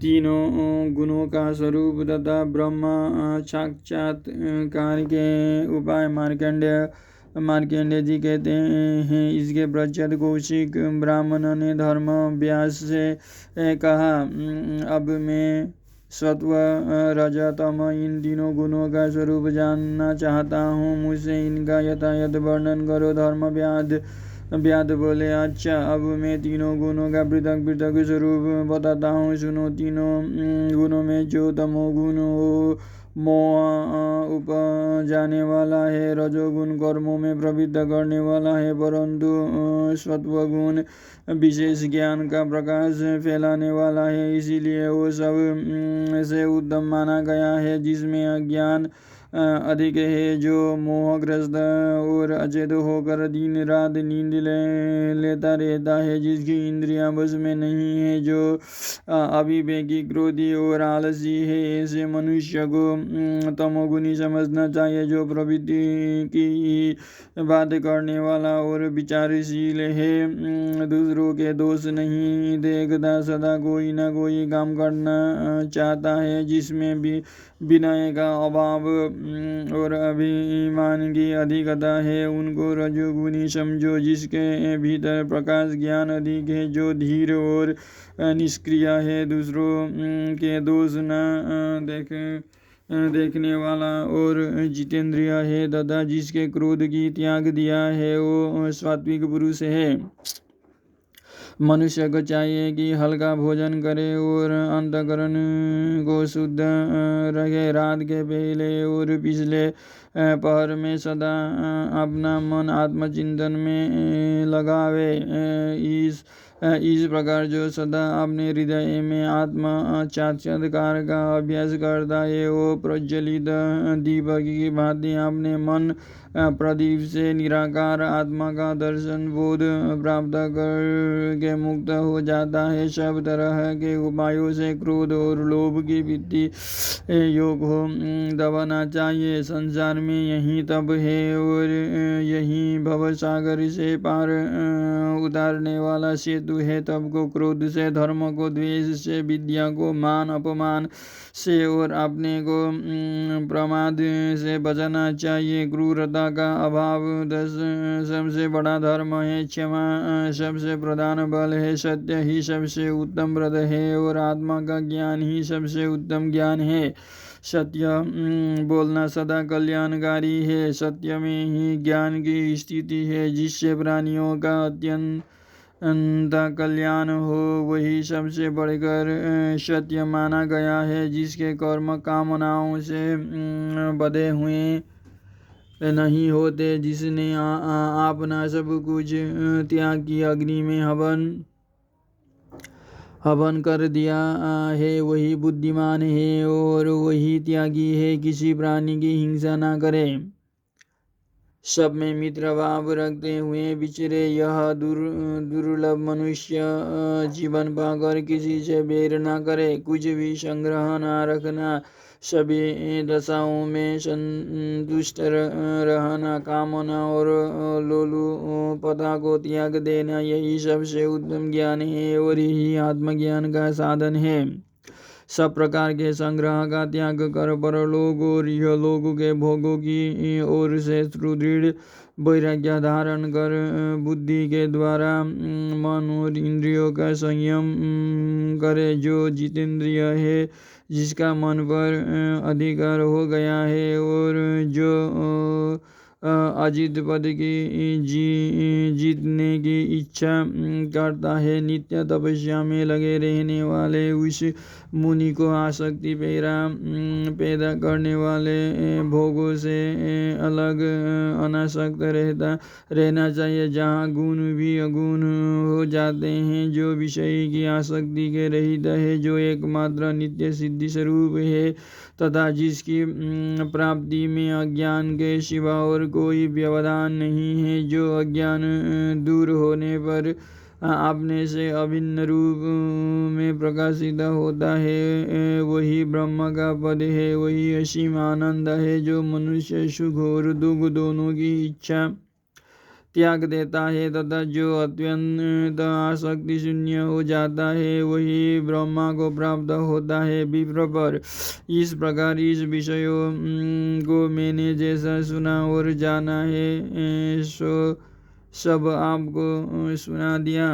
तीनों गुणों का स्वरूप तथा ब्रह्म साक्षात्कार के उपाय मार्कंडेय जी कहते हैं। इसके पश्चात कौशिक ब्राह्मण ने धर्म व्यास से कहा, अब मैं सत्व रजतम इन तीनों गुणों का स्वरूप जानना चाहता हूँ, मुझसे इनका यथायथ वर्णन करो। धर्म व्याध बोले, अच्छा, अब मैं तीनों गुणों का पृथक पृथक स्वरूप बताता हूँ, सुनो। तीनों गुणों में जो तमोगुण मोह उपजाने वाला है, रजोगुण कर्मों में प्रवृत्त करने वाला है, परंतु सत्वगुण विशेष ज्ञान का प्रकाश फैलाने वाला है, इसीलिए वो सब से उत्तम माना गया है। जिसमें अज्ञान अधिक है, जो मोहग्रस्त और अचेत होकर दिन रात नींद लेता रहता है, जिसकी इंद्रियां बस में नहीं है, जो अविवेकी, क्रोधी और आलसी है, ऐसे मनुष्य को तमोगुणी समझना चाहिए। जो प्रवृत्ति की बात करने वाला और विचारशील है, दूसरों के दोष नहीं देखता, सदा कोई न कोई काम करना चाहता है, जिसमें भी विनय का अभाव और अभिमान की अधिकता है, उनको रजोगुणी समझो। जिसके भीतर प्रकाश ज्ञान अधिक है, जो धीर और निष्क्रिय है, दूसरों के दोष न देखने वाला और जितेंद्रिय है, तथा जिसके क्रोध की त्याग दिया है, वो सात्विक पुरुष है। मनुष्य को चाहिए कि हल्का भोजन करे और अंतःकरण को शुद्ध रखे। रात के पहले और पिछले पहर में सदा अपना मन आत्मचिंतन में लगावे। इस प्रकार जो सदा अपने हृदय में आत्म साक्षात्कार का अभ्यास करता है, वो प्रज्वलित दीपक की भांति अपने मन प्रदीप से निराकार आत्मा का दर्शन बोध प्राप्त करके मुक्त हो जाता है। सब तरह के उपायों से क्रोध और लोभ की वृत्ति योग हो दबाना चाहिए। संसार में यही तप है और यही भव सागर से पार उतारने वाला सेतु है। तप को क्रोध से, धर्म को द्वेष से, विद्या को मान अपमान से और अपने को प्रमाद से बचाना चाहिए। क्रूरता का अभाव सबसे बड़ा धर्म है। क्षमा सबसे प्रधान बल है। सत्य ही सबसे उत्तम व्रत है और आत्मा का ज्ञान ही सबसे उत्तम ज्ञान है। सत्य बोलना सदा कल्याणकारी है। सत्य में ही ज्ञान की स्थिति है, जिससे प्राणियों का अत्यंत कल्याण हो, वही सबसे बढ़कर सत्य माना गया है। जिसके कर्म कामनाओं से बंधे हुए नहीं होते, जिसने अपना सब कुछ त्याग की अग्नि में हवन कर दिया है, वही बुद्धिमान है और वही त्यागी है। किसी प्राणी की हिंसा न करे, सब में मित्र भाव रखते हुए विचरे। यह दुर्लभ मनुष्य जीवन पाकर किसी से बैर न करे। कुछ भी संग्रह न रखना, सभी दशाओं में संतुष्ट रहना, कामना और लोलुपता को त्याग देना, यही सबसे उत्तम ज्ञान है और यही आत्मज्ञान का साधन है। सब प्रकार के संग्रह का त्याग कर परलोक और इहलोक के भोगों की ओर से सुदृढ़ वैराग्य धारण कर बुद्धि के द्वारा मन और इंद्रियों का संयम करे। जो जितेंद्रिय है, जिसका मन पर अधिकार हो गया है और जो अजित पद की जीतने की इच्छा करता है, नित्य तपस्या में लगे रहने वाले उस मुनि को आसक्ति पैदा करने वाले भोगों से अलग अनासक्त रहना चाहिए। जहाँ गुण भी अगुण हो जाते हैं, जो विषय की आसक्ति के रहित है, जो एकमात्र नित्य सिद्धि स्वरूप है तथा जिसकी प्राप्ति में अज्ञान के सिवा और कोई व्यवधान नहीं है, जो अज्ञान दूर होने पर अपने से अभिन्न रूप में प्रकाशित होता है, वही ब्रह्म का पद है। वही असीम आनंद है, जो मनुष्य सुख और दुख दोनों की इच्छा त्याग देता है तथा जो अत्यंत आसक्ति शून्य हो जाता है वही ब्रह्मा को प्राप्त होता है। विप्र पर इस प्रकार इस विषयों को मैंने जैसा सुना और जाना है सो सब आपको सुना दिया।